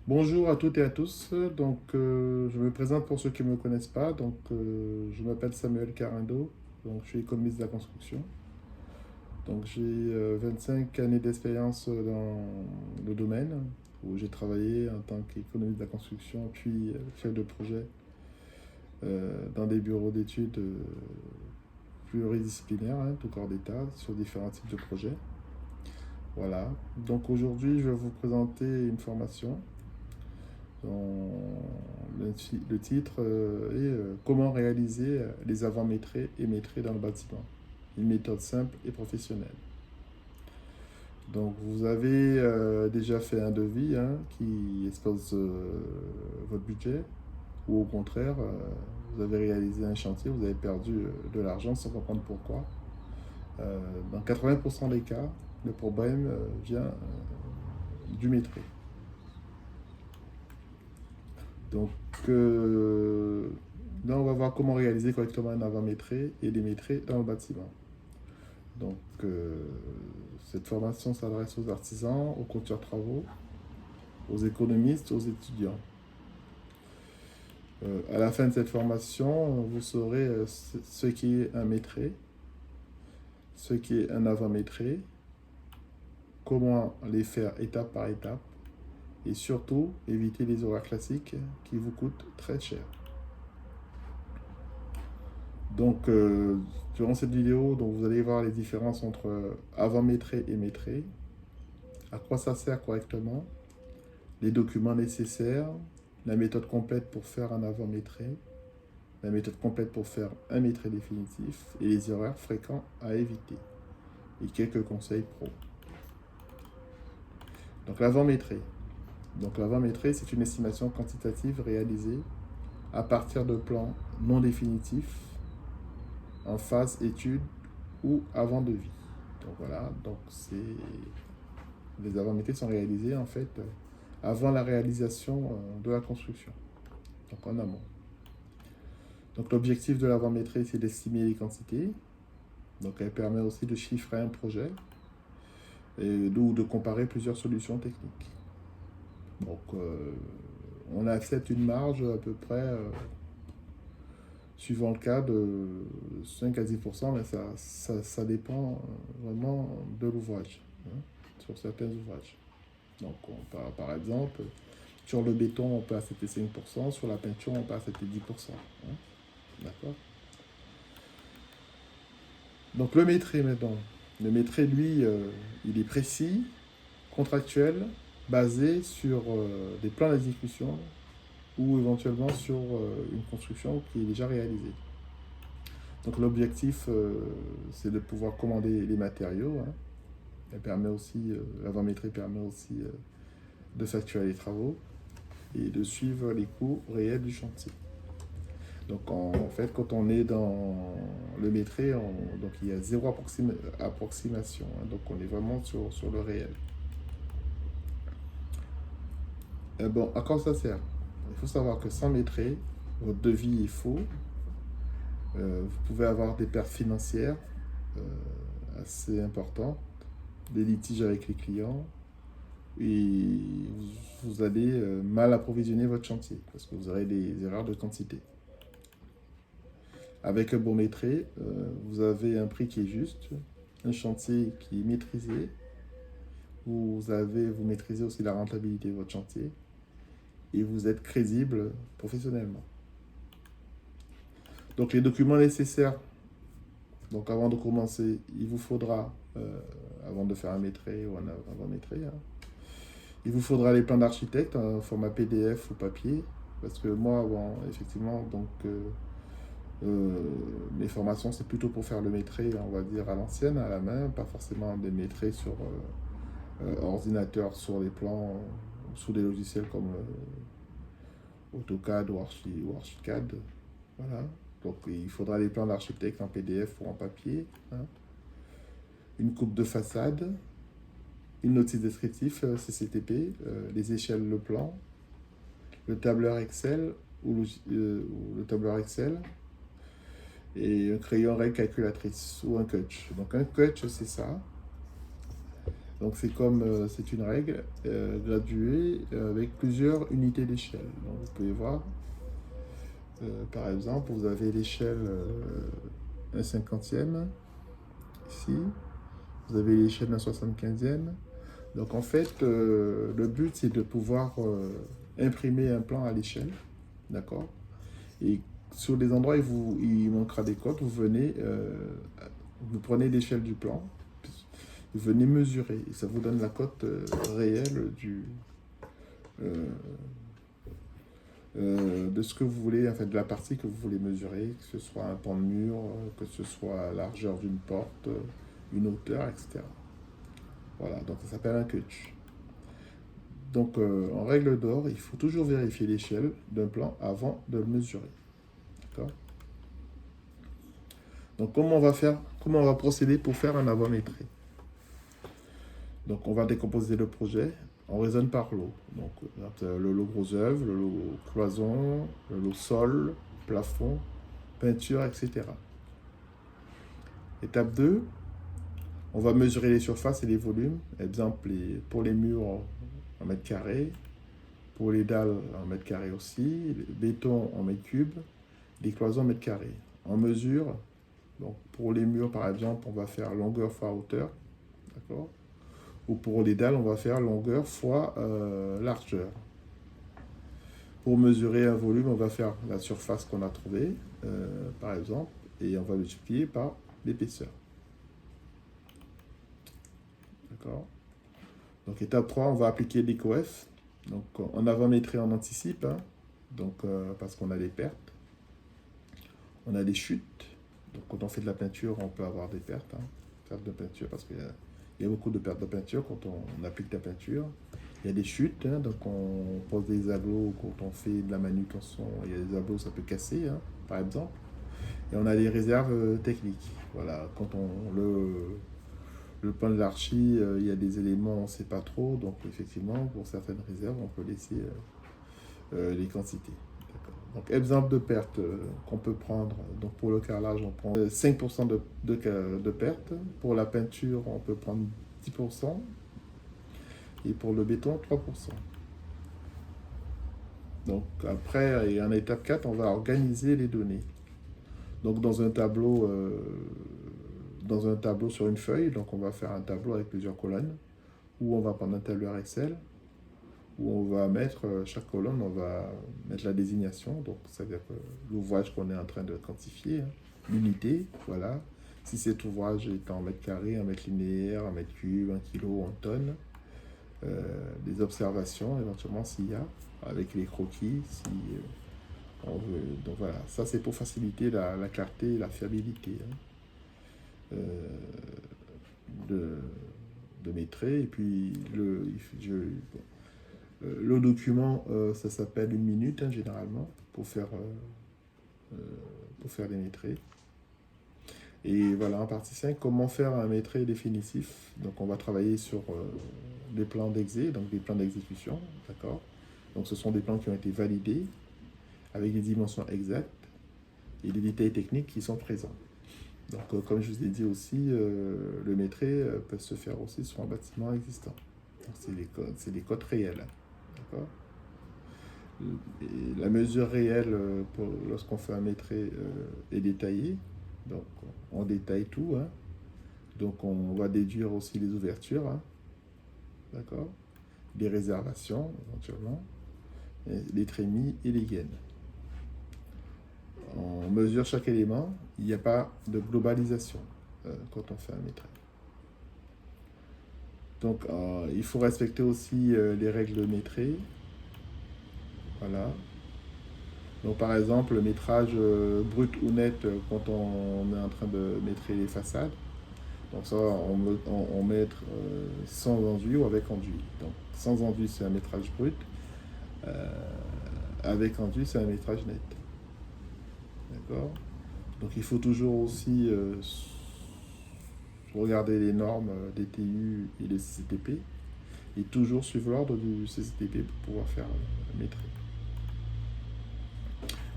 Bonjour à toutes et à tous. Je me présente pour ceux qui ne me connaissent pas. Je m'appelle Samuel Carindo. Je suis économiste de la construction. J'ai 25 années d'expérience dans le domaine où j'ai travaillé en tant qu'économiste de la construction, puis chef de projet dans des bureaux d'études pluridisciplinaires, tout corps d'État, sur différents types de projets. Voilà. Donc aujourd'hui, je vais vous présenter une formation. Le titre est Comment réaliser les avant-maîtries et maîtries dans le bâtiment. Une méthode simple et professionnelle. Donc, vous avez déjà fait un devis qui expose votre budget, ou au contraire, vous avez réalisé un chantier, vous avez perdu de l'argent sans comprendre pourquoi. Dans 80% des cas, le problème vient du maîtrise. Donc, euh, Là, on va voir comment réaliser correctement un avant-maîtrise et les maîtrises dans le bâtiment. Donc, euh, cette formation s'adresse aux artisans, aux conducteurs de travaux, aux économistes, aux étudiants. À la fin de cette formation, vous saurez ce qui est un maîtrise, ce qui est un avant-maîtrise, comment les faire étape par étape, et surtout éviter les erreurs classiques qui vous coûtent très cher. Donc, euh, Durant cette vidéo, vous allez voir les différences entre avant-maîtrise et maîtrise, à quoi ça sert correctement, les documents nécessaires, la méthode complète pour faire un avant-maîtrise, la méthode complète pour faire un maîtrise définitif et les erreurs fréquentes à éviter. Et quelques conseils pro. Donc l'avant-maîtrise. Donc l'avant-maîtrise, c'est une estimation quantitative réalisée à partir de plans non définitifs en phase étude ou avant devis. Les avant-maîtrises sont réalisées en fait avant la réalisation de la construction, donc en amont. Donc l'objectif de l'avant-maîtrise, c'est d'estimer les quantités. Donc elle permet aussi de chiffrer un projet ou de comparer plusieurs solutions techniques. Donc on accepte une marge à peu près, suivant le cas, de 5 à 10%, mais ça dépend vraiment de l'ouvrage, sur certains ouvrages. Par exemple, sur le béton, on peut accepter 5%, sur la peinture, on peut accepter 10%. D'accord. Donc le maîtrise maintenant. Le maîtrise, lui, il est précis, contractuel, basé sur des plans d'exécution ou éventuellement sur une construction qui est déjà réalisée. Donc l'objectif, c'est de pouvoir commander les matériaux. L'avant-maîtrise permet aussi de facturer les travaux et de suivre les coûts réels du chantier. Donc en fait, quand on est dans le maîtrise, il y a zéro approximation. Donc on est vraiment sur le réel. À quoi ça sert? Il faut savoir que sans maîtrise, votre devis est faux. Vous pouvez avoir des pertes financières assez importantes, des litiges avec les clients, et vous allez mal approvisionner votre chantier parce que vous aurez des erreurs de quantité. Avec un bon maîtrise, vous avez un prix qui est juste, un chantier qui est maîtrisé, vous maîtrisez aussi la rentabilité de votre chantier et vous êtes crédible professionnellement. Donc les documents nécessaires. Donc avant de commencer, il vous faudra, avant de faire un maîtrise ou un avant-maîtrise, il vous faudra les plans d'architecte en format PDF ou papier. Parce que moi, effectivement, mes formations, c'est plutôt pour faire le maîtrise, on va dire, à l'ancienne, à la main, pas forcément des maîtrises sur ordinateur, sur les plans, sous des logiciels comme AutoCAD ou Archicad. Voilà. Donc il faudra les plans d'architecte en PDF ou en papier, une coupe de façade, une notice descriptive CCTP, les échelles, le plan, le tableur Excel ou le tableur Excel, et un crayon règle calculatrice ou un Kutch. Donc un Kutch, c'est ça. Donc c'est une règle graduée avec plusieurs unités d'échelle. Donc vous pouvez voir, par exemple, vous avez l'échelle 1/50e ici, vous avez l'échelle 1/75e. Donc en fait, le but c'est de pouvoir imprimer un plan à l'échelle, d'accord? Et sur les endroits où il manquera des cotes, vous venez, vous prenez l'échelle du plan, vous venez mesurer, et ça vous donne la cote réelle de ce que vous voulez, en fait, de la partie que vous voulez mesurer, que ce soit un pan de mur, que ce soit la largeur d'une porte, une hauteur, etc. Voilà, donc ça s'appelle un cutch. Donc en règle d'or, il faut toujours vérifier l'échelle d'un plan avant de le mesurer. D'accord? Donc comment on va procéder pour faire un avométré? Donc on va décomposer le projet. On raisonne par lot. Donc le lot gros œuvre, le lot cloison, le lot sol, plafond, peinture, etc. Étape 2, on va mesurer les surfaces et les volumes. Exemple, pour les murs en mètres carrés, pour les dalles en mètres carrés aussi, les béton en mètres cubes, les cloisons en mètres carrés. En mesure, donc pour les murs par exemple, on va faire longueur fois hauteur, d'accord? Ou pour les dalles, on va faire longueur fois largeur. Pour mesurer un volume, on va faire la surface qu'on a trouvée, par exemple, et on va multiplier par l'épaisseur. D'accord? Donc étape 3, on va appliquer l'ECOF. Donc en avométré, on anticipe, hein, donc, parce qu'on a des pertes. On a des chutes. Donc quand on fait de la peinture, on peut avoir des pertes, hein, pertes de peinture, parce qu'il y a beaucoup de pertes de peinture quand on applique la peinture. Il y a des chutes, hein, donc on pose des ablos quand on fait de la manutention. Il y a des ablos, ça peut casser, hein, par exemple. Et on a des réserves techniques. Voilà, quand le plan de l'archi, il y a des éléments, on ne sait pas trop. Donc effectivement, pour certaines réserves, on peut laisser les quantités. Donc exemple de perte qu'on peut prendre. Donc pour le carrelage, on prend 5% de perte. Pour la peinture, on peut prendre 10%. Et pour le béton, 3%. Donc après, et en étape 4, on va organiser les données. Donc dans un tableau sur une feuille, donc on va faire un tableau avec plusieurs colonnes, où on va prendre un tableur Excel, où on va mettre chaque colonne, on va mettre la désignation, donc c'est-à-dire que l'ouvrage qu'on est en train de quantifier, hein, l'unité, voilà. Si cet ouvrage est en mètres carrés, en mètres linéaires, en mètres cubes, en kilos, en tonnes, des observations éventuellement s'il y a, avec les croquis, si on veut. Donc voilà, ça c'est pour faciliter la clarté et la fiabilité, hein, de mes traits. Et puis le document, ça s'appelle 1 minute, hein, généralement, pour faire les métrés. Et voilà, en partie 5, comment faire un métré définitif. Donc on va travailler sur des plans d'exé, donc des plans d'exécution, d'accord? Donc ce sont des plans qui ont été validés avec des dimensions exactes et des détails techniques qui sont présents. Donc comme je vous ai dit aussi, le métré peut se faire aussi sur un bâtiment existant. C'est des cotes réelles, d'accord? Et la mesure réelle lorsqu'on fait un métré est détaillée. Donc on détaille tout, hein. Donc on va déduire aussi les ouvertures, hein. D'accord, les réservations éventuellement, les trémies et les gaines. On mesure chaque élément, il n'y a pas de globalisation quand on fait un métrage. Donc il faut respecter aussi les règles de métré. Voilà. Donc par exemple, le métrage brut ou net quand on est en train de métrer les façades. Donc ça, on met sans enduit ou avec enduit. Donc sans enduit, c'est un métrage brut. Avec enduit, c'est un métrage net. D'accord? Donc il faut toujours aussi regarder les normes des TU et des CCTP et toujours suivre l'ordre du CCTP pour pouvoir faire métrer.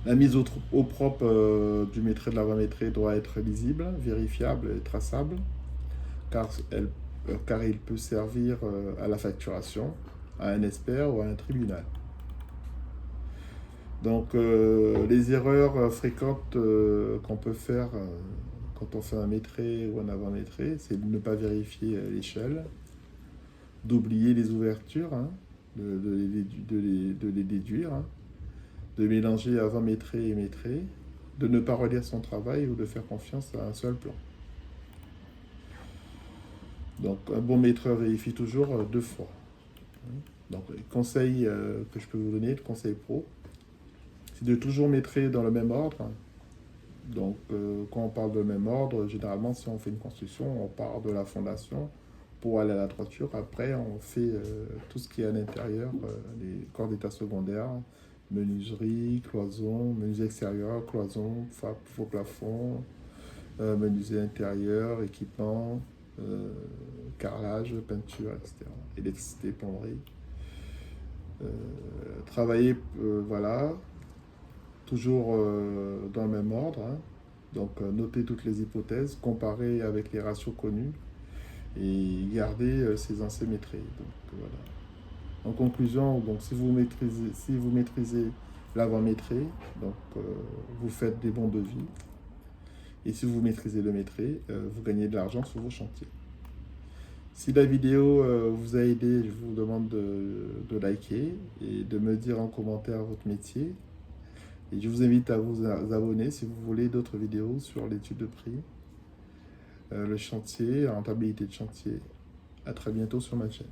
La mise au propre de l'avométré doit être lisible, vérifiable et traçable, car elle car il peut servir à la facturation, à un expert ou à un tribunal. Donc, les erreurs fréquentes qu'on peut faire quand on fait un maîtrise ou un avant-maîtrise, c'est de ne pas vérifier l'échelle, d'oublier les ouvertures, hein, de les déduire, hein, de mélanger avant-maîtrise et maîtrise, de ne pas relire son travail ou de faire confiance à un seul plan. Donc, un bon maîtreur vérifie toujours 2 fois. Donc, le conseil que je peux vous donner, le conseil pro, c'est de toujours maîtriser dans le même ordre. Donc, quand on parle de même ordre, généralement, si on fait une construction, on part de la fondation pour aller à la toiture. Après, on fait tout ce qui est à l'intérieur, les corps d'état secondaires, menuiserie, cloison, menuiserie extérieure, cloison, faux plafond, menuiserie intérieure, équipement, carrelage, peinture, etc. Électricité, plomberie. Travailler, voilà, toujours dans le même ordre, hein. Donc noter toutes les hypothèses, comparer avec les ratios connus et garder ses anciens maîtrises. Donc voilà. En conclusion, donc, si vous maîtrisez l'avant-maîtrise, donc vous faites des bons devis. Et si vous maîtrisez le maîtrise, vous gagnez de l'argent sur vos chantiers. Si la vidéo vous a aidé, je vous demande de liker et de me dire en commentaire votre métier. Et je vous invite à vous abonner si vous voulez d'autres vidéos sur l'étude de prix, le chantier, la rentabilité de chantier. À très bientôt sur ma chaîne.